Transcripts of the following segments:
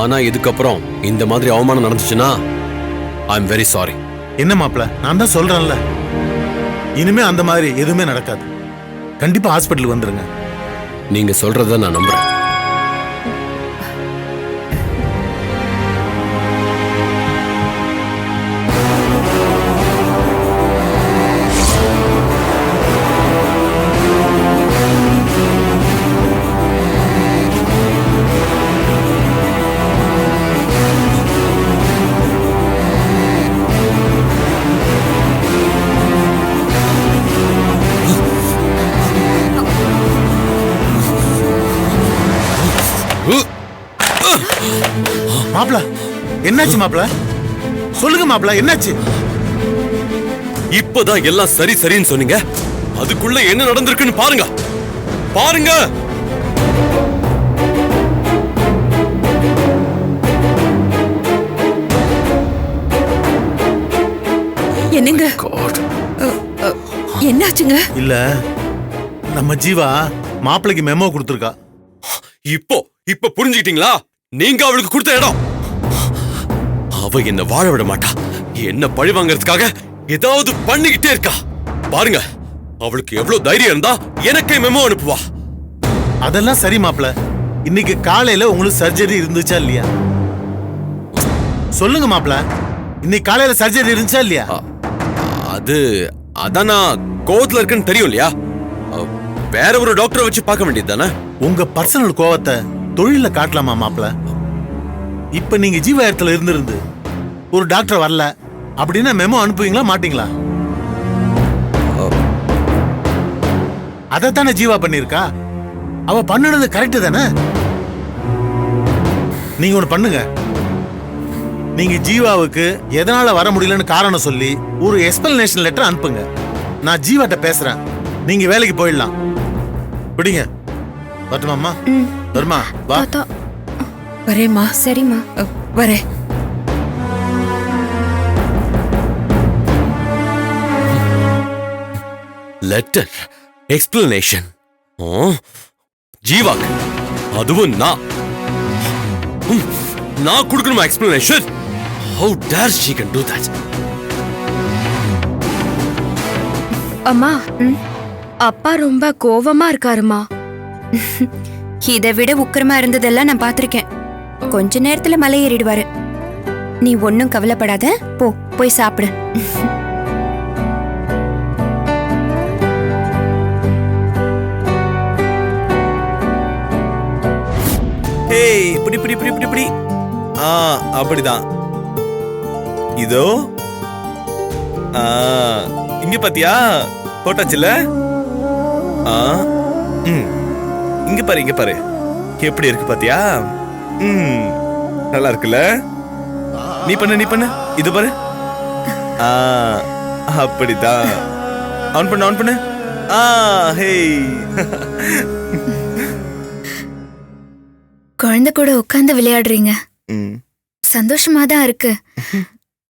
ஆனா இதுக்கப்புறம் இந்த மாதிரி அவமானம் நடந்துச்சுன்னா ஐ எம் வெரி சாரி. என்ன மாப்பிள்ள, நான் தான் சொல்றேன்ல, இனிமே அந்த மாதிரி எதுவுமே நடக்காது. கண்டிப்பா ஹாஸ்பிட்டல் வந்துருங்க. நீங்க சொல்றத நான் நம்புறேன். மாப்பிள்ள, என்னாச்சு மாப்பிள்ள? சொல்லுங்க மாப்பிள்ள, என்னாச்சு? இப்பதான் எல்லாம் சரி சரின்னு சொன்னீங்க, அதுக்குள்ள என்ன நடந்திருக்குன்னு பாருங்க. பாருங்க. என்னங்க? என்னாச்சுங்க? இல்ல, நம்ம ஜீவா மாப்பிளைக்கு மெமோ கொடுத்திருக்கா. இப்ப புரிஞ்சுக்கிட்டீங்களா? நீங்க அவளுக்கு கொடுத்த இடம். அவ என்ன வாழ விட மாட்டா. என்ன பழி வாங்கறதுக்காக ஏதாவது பண்ணிக்கிட்டே இருக்கா. பாருங்க, அவளுக்கு எவ்வளவு தைரியம் இருந்தா எனக்கே மெமோ அனுப்புவா. அதெல்லாம் சரி மாப்பிள்ள, இன்னைக்கு காலையில உங்களுக்கு சர்ஜரி இருந்துச்சா இல்லையா? சொல்லுங்க மாப்பிள்ள, இன்னைக்கு காலையில சர்ஜரி இருந்துச்சா இல்லையா? அதான் நான் கோவத்துல இருக்குன்னு தெரியும் இல்லையா? வேற ஒரு டாக்டரை வச்சு பார்க்க வேண்டியது தானே. உங்க பர்சனல் கோவத்தை தொழில காட்டலாமா மாப்பிள்ள? இப்ப நீங்க ஜீவா இடத்துல இருந்து ஒரு டாக்டர் வரல அப்படின்னா மெமோ அனுப்புவீங்களா மாட்டீங்களா? அதைத்தானே ஜீவா பண்ணிருக்கா. அவ பண்ணுனது கரெக்ட் தானே? நீங்க ஒண்ணு பண்ணுங்க, நீங்க ஜீவாவுக்கு எதனால வர முடியலன்னு காரணம் சொல்லி ஒரு எக்ஸ்பிளனேஷன் லெட்டர் அனுப்புங்க. நான் ஜீவாட்ட பேசுறேன், நீங்க வேலைக்கு போயிடலாம். விடுங்க. வரட்டுமாம்மா? வருமா? வா. வரேம்மா. சரிம்மா. வரேன். லெட்டர், எக்ஸ்பிளனேஷன் ஜீவாக்கு, அதுவும் நான் கொடுக்கணுமா explanation? How dare she can do that? அம்மா, அப்பா ரொம்ப கோவமா இருக்காருமா. இதை விட உக்கிரமா இருந்ததெல்லாம் நான் பாத்திருக்கேன். கொஞ்ச நேரத்துல மலை ஏறிடுவாரு. நீ ஒன்னும் கவலைப்படாத, போய் சாப்பிடு. இப்படி இப்படி இப்படி இப்படி இப்படி அப்படிதான். இதோ இங்க பாத்தியா, போட்டாச்சுல. இங்க பாரு, இங்க பாரு, எப்படி இருக்கு பாத்தியா? நல்லா இருக்குல்ல? நீ பண்ணு, இது பாரு. அப்படிதான். ஆன் பண்ணு. ஹே. குழந்தை கூட உட்கார்ந்து விளையாடுறீங்க, சந்தோஷமா தான் இருக்கு.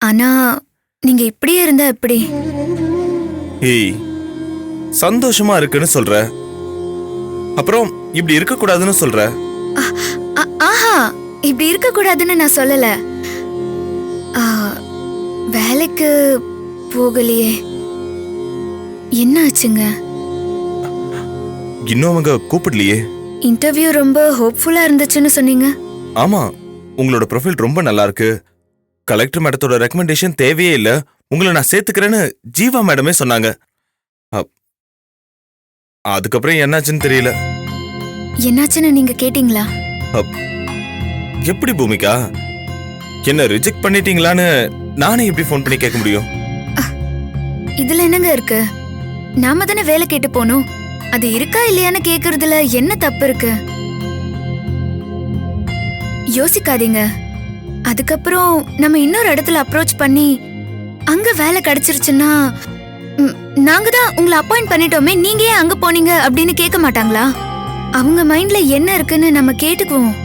ஆனா நீங்க இப்படியே இருந்தா எப்படி? சந்தோஷமா இருக்குன்னு சொல்ற, அப்புறம் இப்படி இருக்க கூடாதுன்னு சொல்ற. ஆஹா, இப்படி இருக்க கூடாதுன்னு நான் சொல்லல. வேலைக்கு போகலையே, என்ன ஆச்சுங்க? இன்னும் அவங்க கூப்பிடலையே. இன்டர்வியூ ரொம்ப ஹோப்ஃபுல்லா இருந்துச்சுன்னு சொன்னீங்க. ஆமா, உங்களோட ப்ரொஃபைல் ரொம்ப நல்லா இருக்கு. கலெக்டர் மேடத்தோட ரெக்கமெண்டேஷன் தேவையே இல்ல, உங்களை நான் சேர்த்துக்கிறேன்னு ஜீவா மேடமே சொன்னாங்க. அதுக்கப்புறம் என்னாச்சுன்னு தெரியல. என்னாச்சுன்னு நீங்க கேட்டீங்களா? எப்படி பூமிகா, என்ன ரிஜெக்ட் பண்ணிட்டீங்களான்னு நானே எப்படி ஃபோன் பண்ணி கேட்க முடியும்? இதுல என்னங்க இருக்கு? நாம தானே வேலை கேட்டு போனோம். அது இருக்கா இல்லையான்னு கேக்குறதுல என்ன தப்பு இருக்கு? யோசிக்காதீங்க. அதுக்கப்புறம் நம்ம இன்னொரு இடத்துல அப்ரோச் பண்ணி அங்க வேலை கிடைச்சிருச்சுன்னா, நாங்க தான் உங்களை அப்பாயிண்ட் பண்ணிட்டோமே, நீங்க ஏன் அங்க போனீங்க அப்படின்னு கேட்க மாட்டாங்களா? அவங்க மைண்ட்ல என்ன இருக்குன்னு நம்ம கேட்டுக்குவோம்.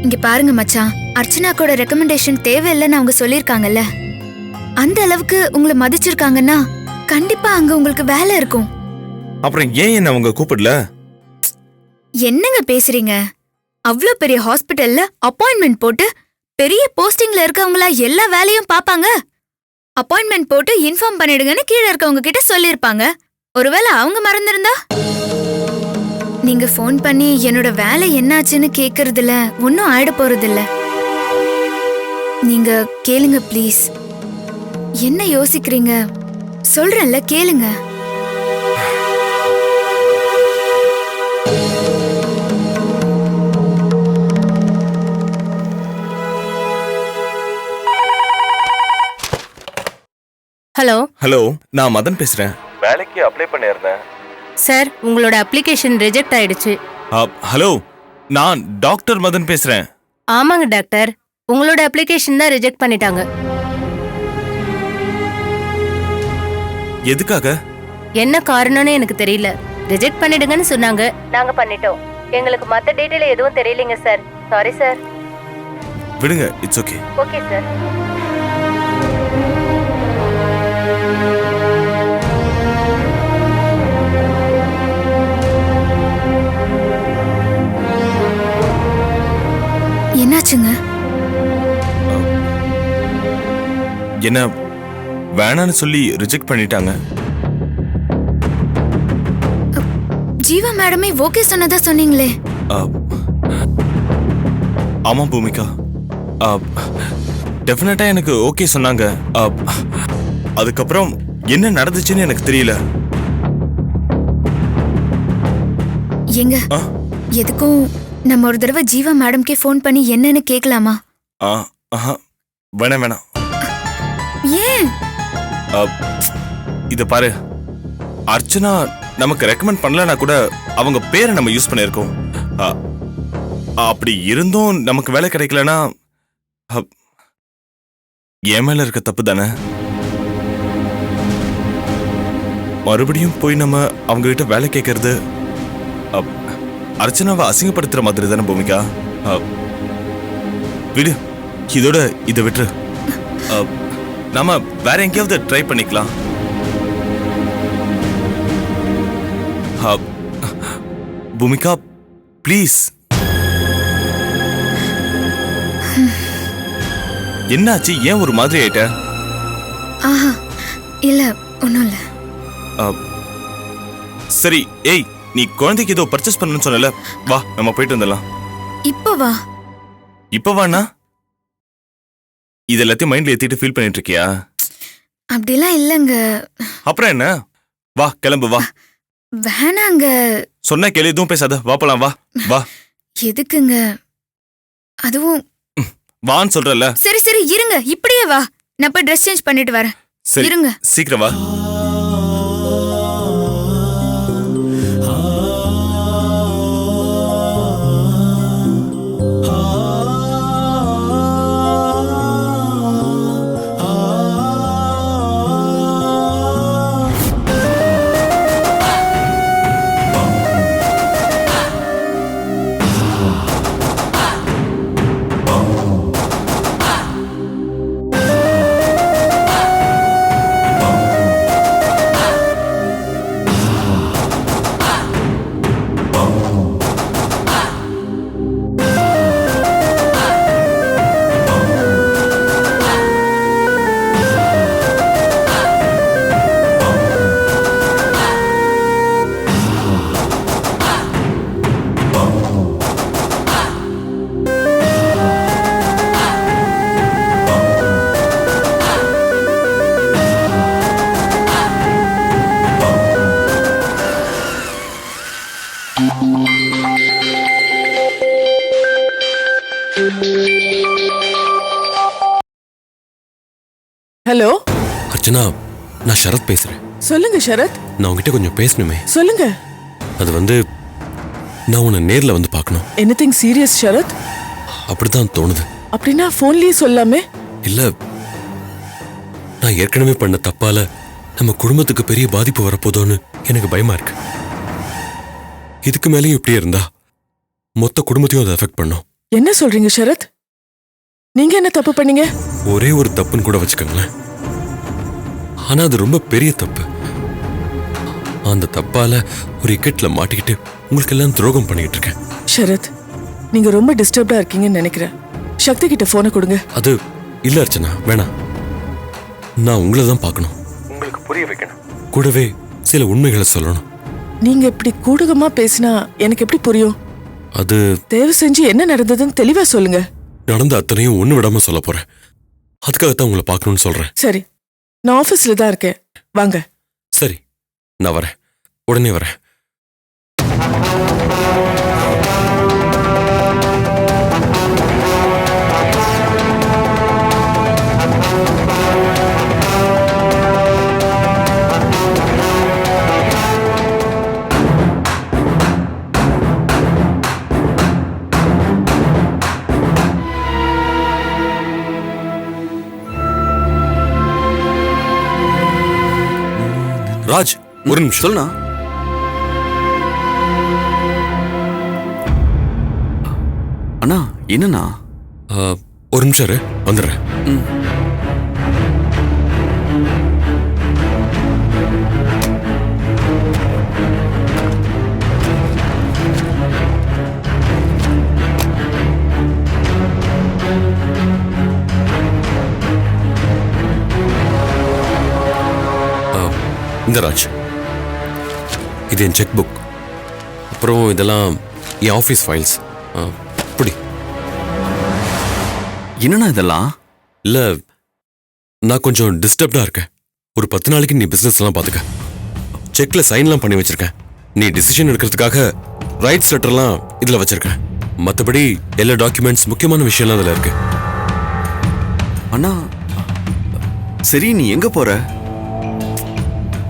இங்க பாருங்க மச்சான், அர்ச்சனாக்கோட ரெக்கமெண்டேஷன் தேவையில்லைன்னு அவங்க சொல்லிருக்காங்கல்ல. அந்த அளவுக்கு உங்களை மதிச்சிருக்காங்கன்னா கண்டிப்பா அங்க உங்களுக்கு வேலை இருக்கும். அப்புறம் ஏன் என்ன அவங்க கூப்பிடல? என்னங்க பேசுறீங்க? அவ்ளோ பெரிய ஹாஸ்பிடல்ல அப்பாயின்மெண்ட் போட்டு பெரிய போஸ்டிங்ல இருக்கவங்களா எல்லா வேலையும் பாப்பாங்க. அப்பாயின்மெண்ட் போட்டு இன்ஃபார்ம் பண்ணிடுங்கன்னு கீழே இருக்கவங்க கிட்ட சொல்லிருப்பாங்க. ஒருவேளை அவங்க மறந்திருந்தா? நீங்க ஃபோன் பண்ணி என்னோட வேலை என்னாச்சுன்னு கேக்குறதுல ஒன்னும் ஆயிட போறதில்ல. நீங்க கேளுங்க ப்ளீஸ். என்ன யோசிக்கிறீங்க? சொல்றேன்ல, கேளுங்க. ஹலோ ஹலோ, நான் மதன் பேசுறேன். வேலைக்கு அப்ளை பண்ணியிருந்தேன். சார், உங்களோட அப்ளிகேஷன் ரிஜெக்ட் ஆயிடுச்சு. ஹலோ, நான் டாக்டர் மதன் பேசுறேன். ஆமாங்க டாக்டர், உங்களோட அப்ளிகேஷன் தான் ரிஜெக்ட் பண்ணிட்டாங்க. எதுக்காக? என்ன காரணம்னு எனக்கு தெரியல. ரிஜெக்ட் பண்ணிடுங்கன்னு சொன்னாங்க, நாங்க பண்ணிட்டோம். எங்களுக்கு மத்த டீடைல் எதுவும் தெரியலங்க சார். Sorry sir. விடுங்க, இட்ஸ் ஓகே. Okay sir. என்னாச்சுங்க? என்ன வேணான்னு சொல்லி ரிஜெக்ட் பண்ணிட்டாங்க. ஜீவா மேடமே ஓகே சொன்னதா சொன்னீங்களே. ஆமா பூமிகா, டெஃபினட்டா எனக்கு ஓகே சொன்னாங்க. அதுக்கப்புறம் என்ன நடந்துச்சுன்னு எனக்கு தெரியல. எங்க எதுக்கும் நம்ம ஒரு தடவை ஜீவா மேடம்கே ஃபோன் பண்ணி என்னன்னு கேட்கலாமா? வேணாம். ஏன்? இத பாரு, அர்ச்சனா நமக்கு ரெக்கமெண்ட் பண்ணலனா கூட அவங்க பேரை நம்ம யூஸ் பண்ணிருக்கோம். அப்படி இருந்தும் நமக்கு வேலை கிடைக்கலனா என் மேல இருக்க தப்பு தானே. மறுபடியும் போய் நம்ம அவங்க கிட்ட வேலை கேட்கறது அர்ச்சனாவை அசிங்கப்படுத்துற மாதிரி தானே பூமிகா. விடு, இதோட இதை விட்டுரு. நாம வேற எங்கேயாவது ட்ரை பண்ணிக்கலாம். பூமிகா ப்ளீஸ். என்னாச்சு? ஏன் ஒரு மாதிரி ஆயிட்ட? ஆஹா, இல்ல ஒண்ணும் இல்ல. சரி, ஏய், நீ குழந்தைக்கு ஏதோ பர்ச்சேஸ் பண்ணணும்னு சொன்னல, வா நம்ம போயிட்டு வந்துடலாம். இப்போ வா. இப்ப வாண்ணா? இது எல்லாத்தையும் மைண்ட்ல ஏத்திட்டு ஃபீல் பண்ணிட்டு இருக்கியா? அப்படிலாம் இல்லங்க. அப்புறம் என்ன? வா கிளம்பு, வா. வேணாங்க. சொன்ன கேளு, எதுவும் பேசாத, வா போலாம், வா வா. எதுக்குங்க? அதுவும் வான்னு சொல்றல. சரி சரி இருங்க, இப்படியே வா. நான் போய் ட்ரெஸ் சேஞ்ச் பண்ணிட்டு வரேன். சரி இருங்க, சீக்கிரம் வா. ஹலோ அர்ச்சனா, நான் ஷரத் பேசுறேன். சொல்லுங்க ஷரத். நான் உங்ககிட்ட கொஞ்சம் பேசணுமே. சொல்லுங்க. அது வந்து, நான் உன்னை நேர்ல வந்து பார்க்கணும். Anything serious Sharath? அப்படிதான் தோணுது. அப்படின்னா போன்லயே சொல்லாமே. இல்ல, நான் ஏற்கனவே பண்ண தப்பால நம்ம குடும்பத்துக்கு பெரிய பாதிப்பு வரப்போதோன்னு எனக்கு பயமா இருக்கு. இதுக்கு மேலேயும் இப்படியே இருந்தா மொத்த குடும்பத்தையும் அதை அஃபெக்ட் பண்ணும். என்ன சொல்றீங்க ஷரத்? நீங்க என்ன தப்பு பண்ணீங்க? ஒரே ஒரு தப்புன்னு கூட வச்சுக்கோங்களேன். ஆனா அது ரொம்ப பெரிய தப்பு. அந்த தப்பால ஒரு இக்கட்ல மாட்டிக்கிட்டு உங்களுக்கு எல்லாம் துரோகம் பண்ணிட்டு இருக்கேன். ஷரத், நீங்க ரொம்ப டிஸ்டர்ப்டா இருக்கீங்கன்னு நினைக்கிறேன். சக்தி கிட்ட போனை கொடுங்க. அது இல்ல அர்ச்சனா, வேணாம். நான் உங்களை தான் பார்க்கணும், உங்களுக்கு புரிய வைக்கணும், கூடவே சில உண்மைகளை சொல்லணும். நீங்க இப்படி கூடுகமா பேசினா எனக்கு எப்படி புரியும்? அது தயவு செஞ்சு என்ன நடந்ததுன்னு தெளிவா சொல்லுங்க. நடந்த அத்தனையும் ஒண்ணு விடாம சொல்ல போறேன். அதுக்காகத்தான் உங்களை பார்க்கணும்னு சொல்றேன். சரி, நான் ஆபீஸ்ல தான் இருக்கேன், வாங்க. சரி, நான் வரேன், உடனே வரேன். ராஜ், ஒரு நிமிஷம். சொல்லுண்ணா. அண்ணா என்னண்ணா? ஒரு நிமிஷம் இரு, வந்துடுறேன். இந்த ராஜ், இது என் செக் புக், அப்புறம் இதெல்லாம் என் ஆஃபீஸ் ஃபைல்ஸ். இப்படி என்னண்ணா இதெல்லாம்? இல்ல, நான் கொஞ்சம் டிஸ்டர்ப்டா இருக்கேன். ஒரு 10 நாளைக்கு நீ பிசினஸ் எல்லாம் பாத்துக்க. செக்ல சைன்லாம் பண்ணி வச்சிருக்கேன். நீ டிசிஷன் எடுக்கிறதுக்காக ரைட்ஸ் லெட்டர்லாம் இதுல வச்சிருக்கேன். மற்றபடி எல்லா டாக்குமெண்ட்ஸ், முக்கியமான விஷயம்லாம் இதுல இருக்கு. அண்ணா சரி, நீ எங்க போற?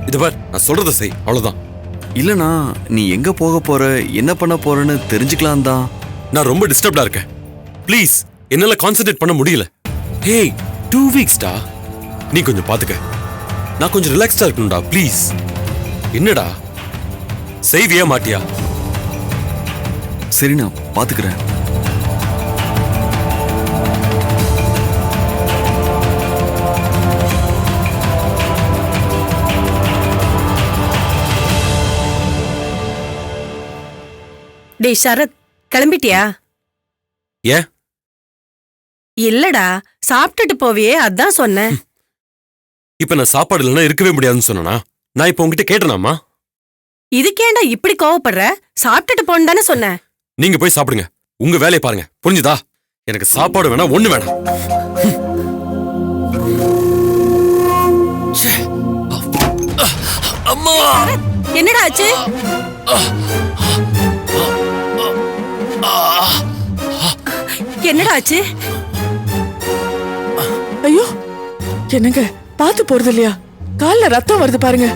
இது பார், நான் சொல்றத செய், அவ்வளவுதான். இல்லண்ணா, நீ எங்க போக போற, என்ன பண்ண போறன்னு தெரிஞ்சுக்கலாம் தான். நான் ரொம்ப டிஸ்டர்ப்டா இருக்கேன். ப்ளீஸ், என்னால கான்சென்ட்ரேட் பண்ண முடியல. ஹேய், 2 வீக்ஸ்டா, நீ கொஞ்சம் பாத்துக்க. நான் கொஞ்சம் ரிலாக்ஸ்டா இருக்கணும்டா, ப்ளீஸ். என்னடா செய்வியா மாட்டியா? சரி, நான் பாத்துக்கிறேன். டேய் சரத், கிளம்பிட்டியா? ஏன்? இல்லடா, சாப்பிட்டுட்டு போவியே, அதான் சொன்னேன். இப்ப நான் சாப்பாடு இல்லைன்னா இருக்கவே முடியாதுன்னு சொன்னா, நான் இப்ப உங்ககிட்ட கேட்டனாமா? இதுக்கேண்டா இப்படி கோவப்படுற? சாப்பிட்டுட்டு போன்னு தானே சொன்னேன். நீங்க போய் சாப்பிடுங்க, உங்க வேலையை பாருங்க, புரிஞ்சுதா? எனக்கு சாப்பாடு வேணா, ஒண்ணு வேணாம். அம்மா, என்னடா ஆச்சு? என்னடா ஆச்சு? ஐயோ, என்னங்க பார்த்து போறது இல்லையா? கால்ல ரத்தம் வருது பாருங்க.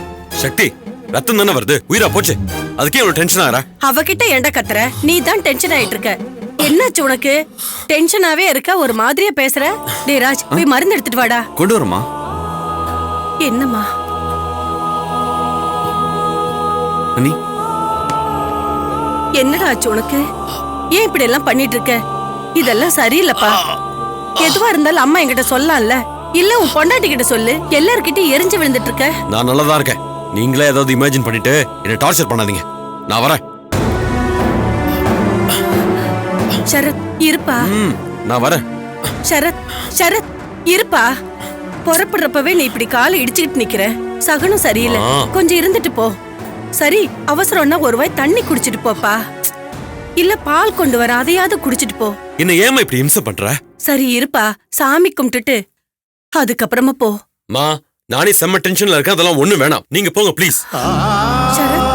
சக்தி, ரத்தம் தானே வருது, உயிரா போச்சு. அதுக்கே ஒரு டென்ஷன் ஆறா? அவகிட்ட ஏண்டா கத்துற? நீ தான் டென்ஷன் ஆயிட்டு இருக்க. என்னாச்சு உனக்கு? டென்ஷனாவே இருக்க, ஒரு மாதிரியா பேசுற. டேய் ராஜ், போய் மருந்து எடுத்துட்டு வாடா. கொண்டு வரமா? என்னம்மா? அண்ணி, என்னடா ஆச்சு உனக்கு? ஏன் இப்படி எல்லாம் பண்ணிட்டு இருக்க? இதெல்லாம் சரியில்லப்பா. எதுவா இருந்தாலும் அம்மா என்கிட்ட சொல்லலாம்ல, இல்ல உன் பொண்டாட்டி கிட்ட சொல்லு. எல்லார்கிட்டயும் எரிஞ்சு விழுந்துட்டு இருக்க. நான் நல்லதா இருக்கேன். நீங்களே ஏதாவது இமேஜின் பண்ணிட்டு என்ன டார்ச்சர் பண்ணாதீங்க. நான் வரேன். சரத் இருப்பா. நான் வரேன். சரத், சரத் இருப்பா. புறப்படுறப்பவே நீ இப்படி காலை இடிச்சுக்கிட்டு நிக்கிற. சகனம் சரியில்லை, கொஞ்சம் இருந்துட்டு போ. சரி, அவசரம்னா ஒரு வாய் தண்ணி குடிச்சிட்டு போப்பா. இல்ல பால் கொண்டு வர, அதையாவது குடிச்சிட்டு போ. என்ன ஏமா இப்படி இம்சை பண்ற? சரி இருப்பா, சாமி கும்பிட்டுட்டு அதுக்கப்புறமா போ. மா, நானே செம்ம டென்ஷன்ல இருக்கேன், அதெல்லாம் ஒண்ணு வேணாம். நீங்க போங்க ப்ளீஸ். சரத்,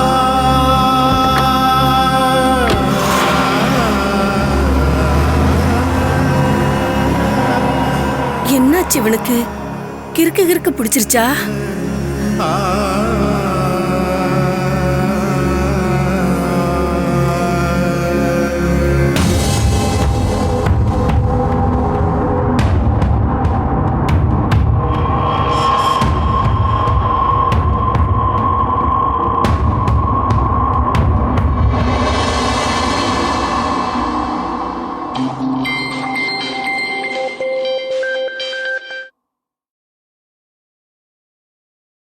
என்னாச்சு இவனுக்கு? கிறுக்கு கிறுக்கு பிடிச்சிருச்சா?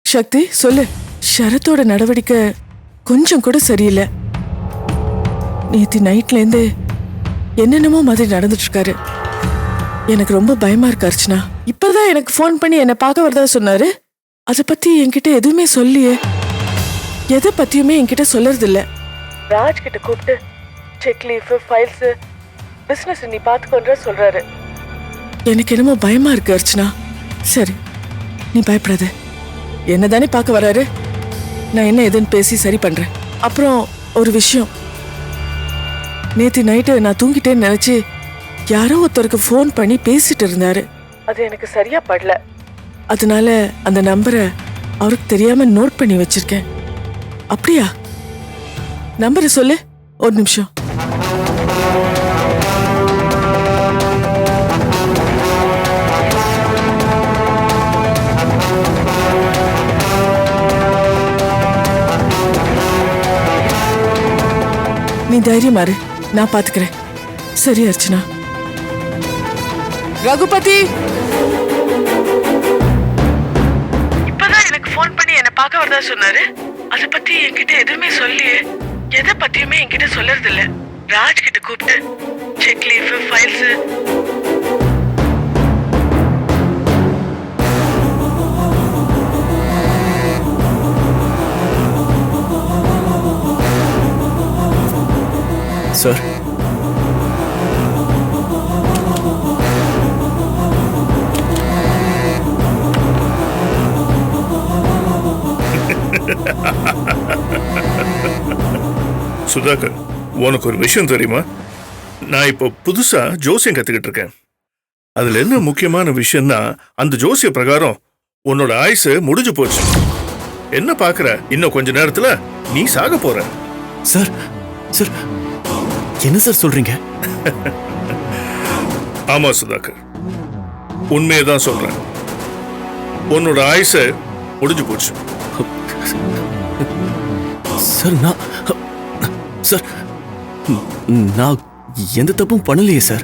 சக்தி, சொல்லு. ஷரத்தோட நடவடிக்கை கொஞ்சம் கூட சரியில்லை. நேத்து நைட்ல இருந்து என்னென்னமோ மாதிரி நடந்துட்டு இருக்காரு. எனக்கு ரொம்ப பயமா இருக்கு அர்ச்சனா. இப்பதான் எனக்கு ஃபோன் பண்ணி என்னை பார்க்க வரதா சொன்னாரு. அதை பத்தி என்கிட்ட எதுவுமே சொல்லியே. எதை பத்தியுமே என்கிட்ட சொல்லறது இல்ல. ராஜ் கிட்ட கூப்பிட்டு செக் லீஃப், ஃபைல்ஸ், பிசினஸ் நீ பாத்துக்கொன்ற சொல்றாரு. எனக்கு என்னமோ பயமா இருக்கு அர்ச்சனா. சரி, நீ பயப்படாத. என்னதானே பார்க்க வராரு. நான் என்ன எதுன்னு பேசி சரி பண்றேன். அப்புறம் ஒரு விஷயம், நேத்து நைட்டு நான் தூங்கிட்டேன்னு நினைச்சு யாரோ ஒருத்தருக்கு ஃபோன் பண்ணி பேசிட்டு இருந்தாரு. அது எனக்கு சரியா படல. அதனால அந்த நம்பரை அவருக்கு தெரியாம நோட் பண்ணி வச்சிருக்கேன். அப்படியா? நம்பரை சொல்லு. ஒரு நிமிஷம். நீ தைரியமா இரு, நான் பாத்துக்கிறேன். சரி அர்ச்சனா. ரகுபதி இப்பதான் எனக்கு ஃபோன் பண்ணி என்ன பார்க்க வரதா சொன்னாரு. அதை பத்தி என்கிட்ட எதுவுமே சொல்லியே. எதை பத்தியுமே என்கிட்ட சொல்லறது இல்ல. ராஜ் கிட்ட கூப்பிட்டு check leaf, files. Sir, Sudhakar, உனக்கு ஒரு விஷயம் தெரியுமா? நான் இப்போ புதுசா ஜோசியம் கத்துக்கிட்டு இருக்கேன். அதுல என்ன முக்கியமான விஷயம்னா, அந்த ஜோசிய பிரகாரம் உன்னோட ஆயுசு முடிஞ்சு போச்சு. என்ன பாக்குற? இன்னும் கொஞ்ச நேரத்துல நீ சாக போற. சார், சார், என்ன சார் சொல்றீங்க? ஆமா சுதாகர், உண்மையதான் சொல்றேன். உன்னோட ஆயுசு முடிஞ்சு போச்சு. சார், சார், நான் எந்த தப்பும் பண்ணலையே சார்.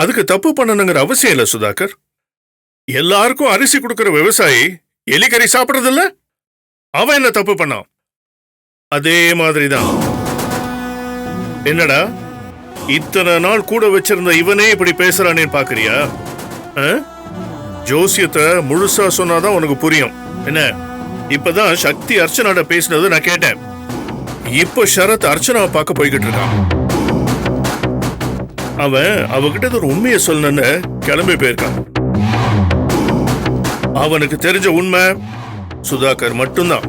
அதுக்கு தப்பு பண்ணணுங்கிற அவசியம் இல்ல சுதாகர். எல்லாருக்கும் அரிசி கொடுக்கிற விவசாயி எலிக்கறி சாப்பிடுறதில்ல? அவன் என்ன தப்பு பண்ணான்? அதே மாதிரிதான். என்னடா, இத்தனை நாள் கூட வச்சிருந்த இவனே இப்படி பேசுறானே பாக்குறியா? ஜோசியத்தை முழுசா சொன்னாதான் உனக்கு புரியும். என்ன, இப்பதான் சக்தி அர்ச்சனாட பேசினது நான் கேட்டேன். இப்ப சரத் அர்ச்சனாவை பார்க்க போய்கிட்டு இருக்கான். அவன் அவகிட்ட ஒரு உண்மையை சொல்லணும்னு கிளம்பி போயிருக்கான். அவனுக்கு தெரிஞ்ச உண்மை சுதாகர் மட்டும்தான்.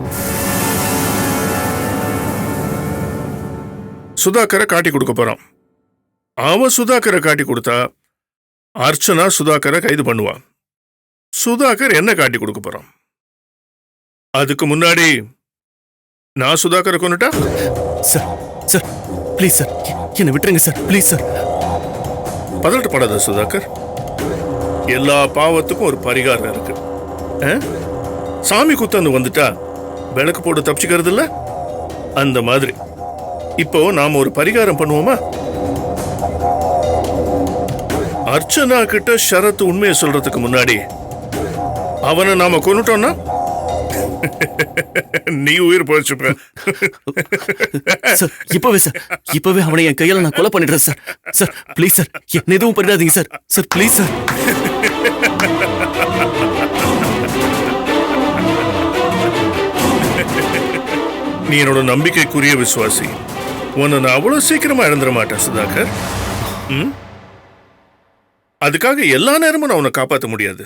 சுதாகரை காட்டி கொடுக்க போறான். அவன் சுதாகரை காட்டி கொடுத்தா அர்ச்சனா சுதாகரை கைது பண்ணுவான். சுதாகர் என்ன காட்டி கொடுக்க போறான்? அதுக்கு முன்னாடி நான் சுதாகரை கொண்டுட்டா? சார், சார், ப்ளீஸ் சார், என்னை விட்டுருங்க சார், ப்ளீஸ் சார். பதட்டப்படாத சுதாகர். எல்லா பாவத்துக்கும் ஒரு பரிகாரம் இருக்கு. சாமி குத்தந்து வந்துட்டா விளக்கு போட்டு தப்பிச்சுக்கிறது இல்ல? அந்த மாதிரி இப்போ நாம ஒரு பரிகாரம் பண்ணுவோமா? அர்ச்சனா கிட்ட சரத் உண்மையை சொல்றதுக்கு முன்னாடி அவனை நாம கொன்னுட்டோம்னா நீ உயிர் போச்சுப்ப. சார், இப்பவே அவனை என் கையால நான் கொலை பண்ணிடுறேன் சார். சார், ப்ளீஸ் சார், என்ன எதுவும் பண்ணிடாதீங்க சார். Sir, please sir. நீ என்னோட நம்பிக்கைக்குரிய விசுவாசி. உன்னை நான் அவ்வளவு சீக்கிரமா இழந்துட மாட்டேன் சுதாகர். அதுக்காக எல்லா நேரமும் நான் உன்னை காப்பாற்ற முடியாது.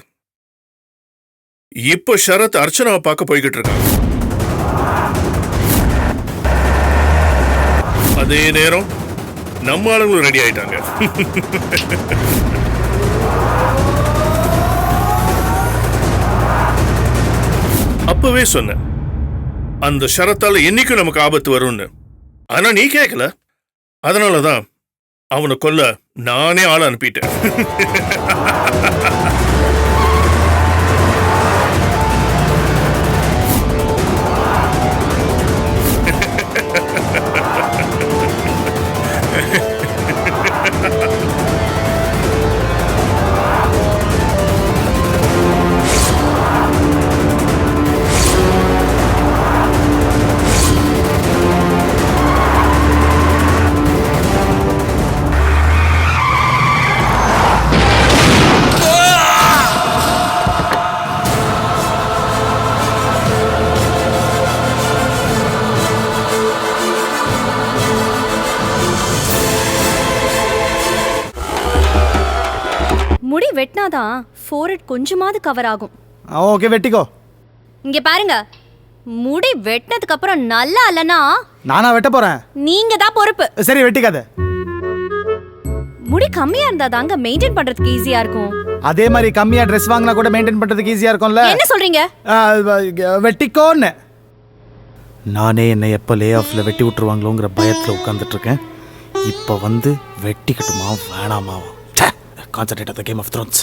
இப்போ சரத் அர்ச்சனாவை பார்க்க போய்கிட்டு இருக்கான். அதே நேரம் நம்ம ஆளுங்களும் ரெடி ஆயிட்டாங்க. அப்பவே சொன்ன அந்த ஷரத்தால என்னைக்கும் நமக்கு ஆபத்து வரும்னு. ஆனா நீ கேட்கல. அதனாலதான் அவனை கொல்ல நானே ஆளை அனுப்பிட்டேன். வெட்டினாதான் ஃபோர்ஹெட் கொஞ்சமாவது கவர் ஆகும். ஓகே வெட்டிக்கோ. இங்க பாருங்க, முடி வெட்டினதுக்கு அப்புறம் நல்லா இல்லனா நானா வெட்ட போறேன். நீங்க தான் பொறுப்பு. சரி வெட்டிக்காத. முடி கம்மியா இருந்தா தாங்க மெயின்டைன் பண்றதுக்கு ஈஸியா இருக்கும். அதே மாதிரி கம்மியா ட்ரெஸ் வாங்கினா கூட மெயின்டைன் பண்றதுக்கு ஈஸியா இருக்கும்ல. என்ன சொல்றீங்க? வெட்டிக்கோன்னு. நானே என்னை எப்போ லே ஆஃப்ல வெட்டி விட்டுருவாங்களோங்கிற பயத்தில் உட்காந்துட்டு இருக்கேன். இப்போ வந்து வெட்டிக்கட்டுமா வேணாமா? Concentrate on the Game of Thrones.